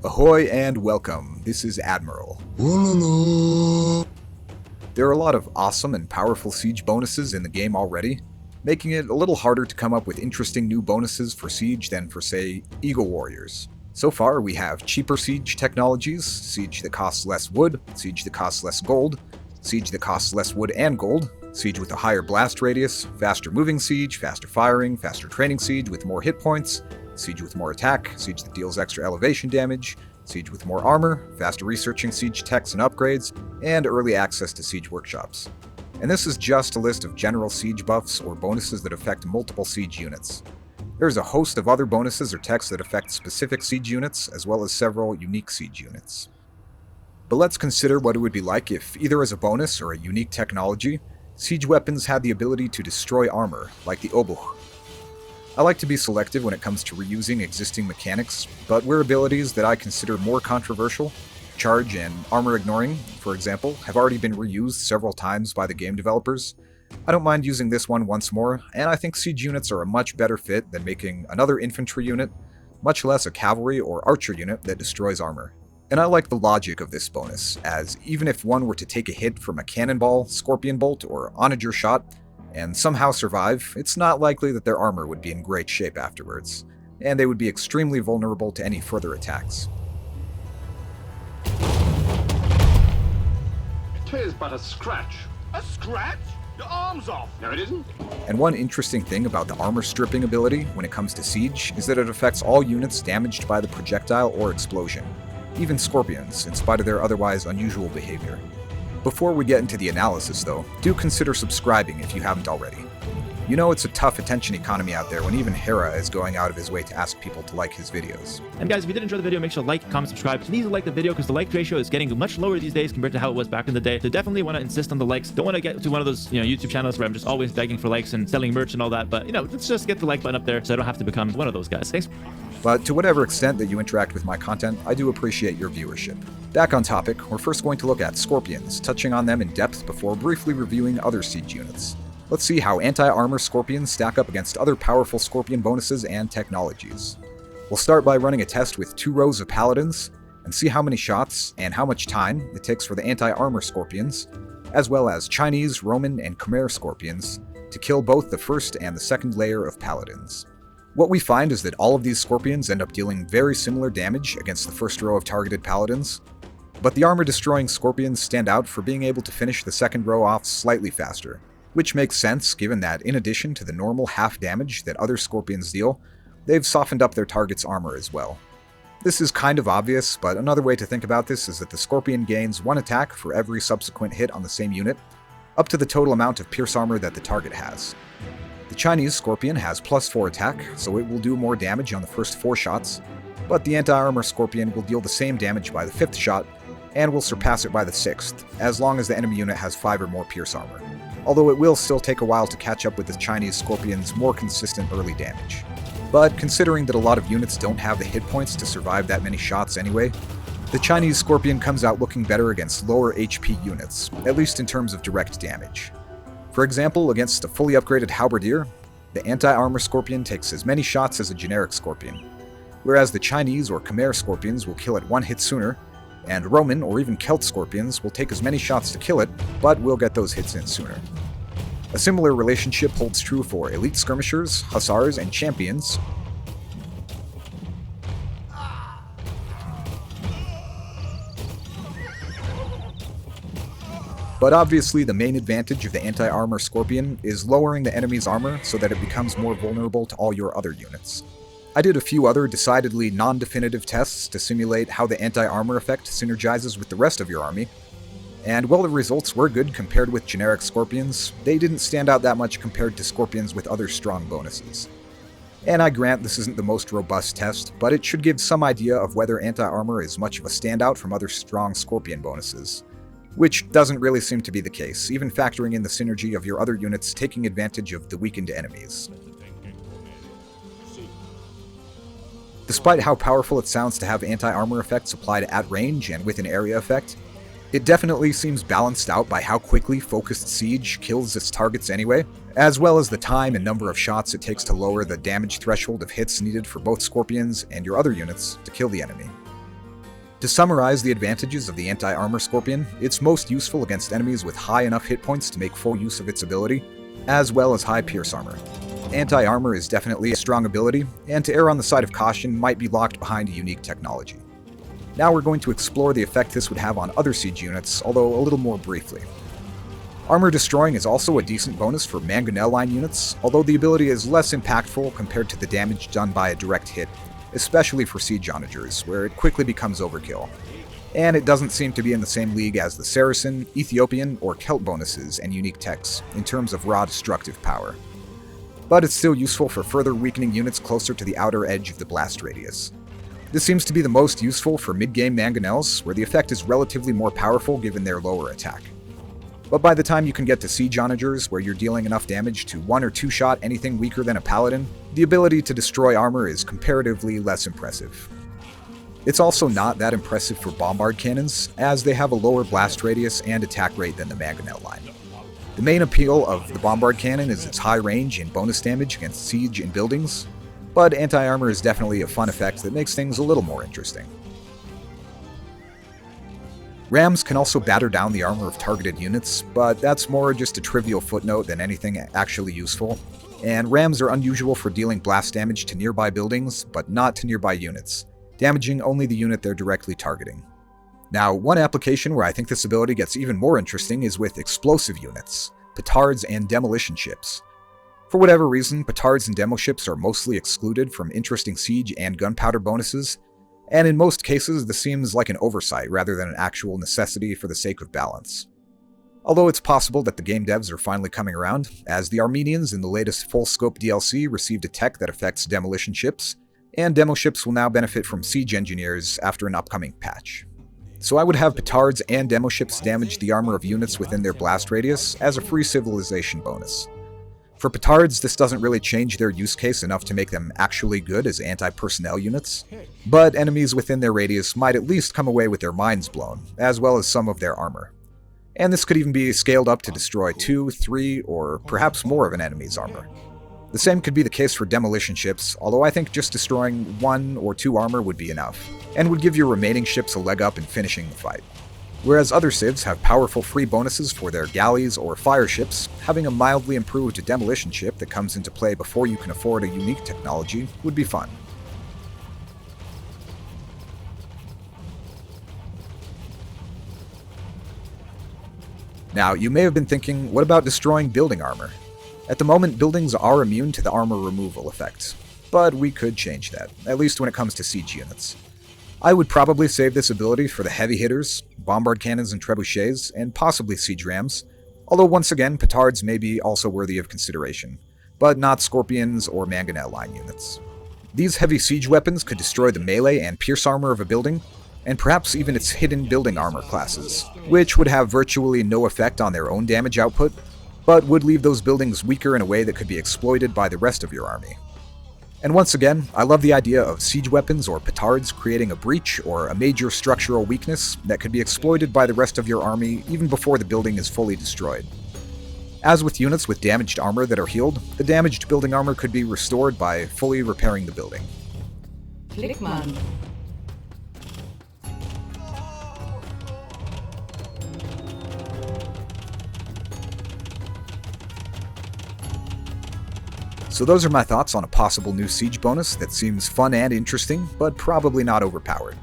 Ahoy and welcome, this is Admiral. There are a lot of awesome and powerful siege bonuses in the game already, making it a little harder to come up with interesting new bonuses for siege than for, say, Eagle Warriors. So far, we have cheaper siege technologies, siege that costs less wood, siege that costs less gold, siege that costs less wood and gold, siege with a higher blast radius, faster moving siege, faster firing, faster training siege with more hit points, siege with more attack, siege that deals extra elevation damage, siege with more armor, faster researching siege techs and upgrades, and early access to siege workshops. And this is just a list of general siege buffs or bonuses that affect multiple siege units. There's a host of other bonuses or techs that affect specific siege units, as well as several unique siege units. But let's consider what it would be like if, either as a bonus or a unique technology, siege weapons had the ability to destroy armor, like the Obuch. I like to be selective when it comes to reusing existing mechanics, but where abilities that I consider more controversial, charge and armor ignoring, for example, have already been reused several times by the game developers, I don't mind using this one once more, and I think siege units are a much better fit than making another infantry unit, much less a cavalry or archer unit that destroys armor. And I like the logic of this bonus, as even if one were to take a hit from a cannonball, scorpion bolt, or onager shot, and somehow survive, it's not likely that their armor would be in great shape afterwards, and they would be extremely vulnerable to any further attacks. "'Tis but a scratch." A scratch? Your arm's off. No, it isn't. And one interesting thing about the armor stripping ability when it comes to siege is that it affects all units damaged by the projectile or explosion, even scorpions, in spite of their otherwise unusual behavior. Before we get into the analysis though, do consider subscribing if you haven't already. You know it's a tough attention economy out there when even Hera is going out of his way to ask people to like his videos. And guys, if you did enjoy the video, make sure to like, comment, subscribe. Please like the video because the like ratio is getting much lower these days compared to how it was back in the day. So definitely want to insist on the likes. Don't want to get to one of those, YouTube channels where I'm just always begging for likes and selling merch and all that. But, let's just get the like button up there so I don't have to become one of those guys. Thanks. But to whatever extent that you interact with my content, I do appreciate your viewership. Back on topic, we're first going to look at scorpions, touching on them in depth before briefly reviewing other siege units. Let's see how anti-armor scorpions stack up against other powerful scorpion bonuses and technologies. We'll start by running a test with 2 rows of paladins, and see how many shots and how much time it takes for the anti-armor scorpions, as well as Chinese, Roman, and Khmer scorpions, to kill both the first and the second layer of paladins. What we find is that all of these scorpions end up dealing very similar damage against the first row of targeted paladins, but the armor-destroying scorpions stand out for being able to finish the second row off slightly faster, which makes sense given that in addition to the normal half damage that other scorpions deal, they've softened up their target's armor as well. This is kind of obvious, but another way to think about this is that the scorpion gains 1 attack for every subsequent hit on the same unit, up to the total amount of pierce armor that the target has. The Chinese scorpion has +4 attack, so it will do more damage on the first 4 shots, but the anti-armor scorpion will deal the same damage by the 5th shot, and will surpass it by the 6th, as long as the enemy unit has 5 or more pierce armor, although it will still take a while to catch up with the Chinese scorpion's more consistent early damage. But considering that a lot of units don't have the hit points to survive that many shots anyway, the Chinese scorpion comes out looking better against lower HP units, at least in terms of direct damage. For example, against a fully upgraded halberdier, the anti-armor scorpion takes as many shots as a generic scorpion, whereas the Chinese or Khmer scorpions will kill it 1 hit sooner, and Roman or even Celt scorpions will take as many shots to kill it, but will get those hits in sooner. A similar relationship holds true for elite skirmishers, hussars, and champions. But obviously the main advantage of the anti-armor scorpion is lowering the enemy's armor so that it becomes more vulnerable to all your other units. I did a few other decidedly non-definitive tests to simulate how the anti-armor effect synergizes with the rest of your army, and while the results were good compared with generic scorpions, they didn't stand out that much compared to scorpions with other strong bonuses. And I grant this isn't the most robust test, but it should give some idea of whether anti-armor is much of a standout from other strong scorpion bonuses, which doesn't really seem to be the case, even factoring in the synergy of your other units taking advantage of the weakened enemies. Despite how powerful it sounds to have anti-armor effects applied at range and with an area effect, it definitely seems balanced out by how quickly focused siege kills its targets anyway, as well as the time and number of shots it takes to lower the damage threshold of hits needed for both scorpions and your other units to kill the enemy. To summarize the advantages of the anti-armor Scorpion, it's most useful against enemies with high enough hit points to make full use of its ability, as well as high pierce armor. Anti-armor is definitely a strong ability, and to err on the side of caution might be locked behind a unique technology. Now we're going to explore the effect this would have on other siege units, although a little more briefly. Armor destroying is also a decent bonus for mangonel line units, although the ability is less impactful compared to the damage done by a direct hit, especially for siege onagers, where it quickly becomes overkill. And it doesn't seem to be in the same league as the Saracen, Ethiopian, or Celt bonuses and unique techs, in terms of raw destructive power. But it's still useful for further weakening units closer to the outer edge of the blast radius. This seems to be the most useful for mid-game mangonels, where the effect is relatively more powerful given their lower attack. But by the time you can get to siege onagers, where you're dealing enough damage to one or two shot anything weaker than a paladin, the ability to destroy armor is comparatively less impressive. It's also not that impressive for bombard cannons, as they have a lower blast radius and attack rate than the mangonel line. The main appeal of the bombard cannon is its high range and bonus damage against siege and buildings, but anti-armor is definitely a fun effect that makes things a little more interesting. Rams can also batter down the armor of targeted units, but that's more just a trivial footnote than anything actually useful, and rams are unusual for dealing blast damage to nearby buildings, but not to nearby units, damaging only the unit they're directly targeting. Now, one application where I think this ability gets even more interesting is with explosive units, petards and demolition ships. For whatever reason, petards and demo ships are mostly excluded from interesting siege and gunpowder bonuses, and in most cases this seems like an oversight rather than an actual necessity for the sake of balance. Although it's possible that the game devs are finally coming around, as the Armenians in the latest full-scope DLC received a tech that affects demolition ships, and demo ships will now benefit from siege engineers after an upcoming patch. So I would have petards and demo ships damage the armor of units within their blast radius as a free civilization bonus. For petards, this doesn't really change their use case enough to make them actually good as anti-personnel units, but enemies within their radius might at least come away with their minds blown, as well as some of their armor. And this could even be scaled up to destroy 2, 3, or perhaps more of an enemy's armor. The same could be the case for demolition ships, although I think just destroying 1 or 2 armor would be enough, and would give your remaining ships a leg up in finishing the fight. Whereas other civs have powerful free bonuses for their galleys or fire ships, having a mildly improved demolition ship that comes into play before you can afford a unique technology would be fun. Now, you may have been thinking, what about destroying building armor? At the moment, buildings are immune to the armor removal effect, but we could change that, at least when it comes to siege units. I would probably save this ability for the heavy hitters, bombard cannons and trebuchets, and possibly siege rams, although once again, petards may be also worthy of consideration, but not scorpions or mangonel line units. These heavy siege weapons could destroy the melee and pierce armor of a building, and perhaps even its hidden building armor classes, which would have virtually no effect on their own damage output, but would leave those buildings weaker in a way that could be exploited by the rest of your army. And once again, I love the idea of siege weapons or petards creating a breach or a major structural weakness that could be exploited by the rest of your army even before the building is fully destroyed. As with units with damaged armor that are healed, the damaged building armor could be restored by fully repairing the building. Klickmann. So those are my thoughts on a possible new siege bonus that seems fun and interesting, but probably not overpowered.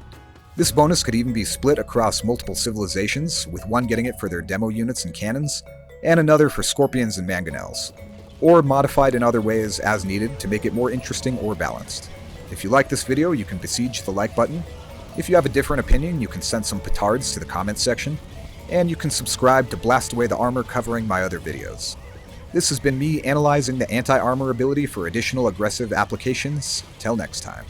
This bonus could even be split across multiple civilizations, with one getting it for their demo units and cannons, and another for scorpions and mangonels, or modified in other ways as needed to make it more interesting or balanced. If you like this video, you can besiege the like button. If you have a different opinion, you can send some petards to the comments section, and you can subscribe to blast away the armor covering my other videos. This has been me analyzing the anti-armor ability for additional aggressive applications. Till next time.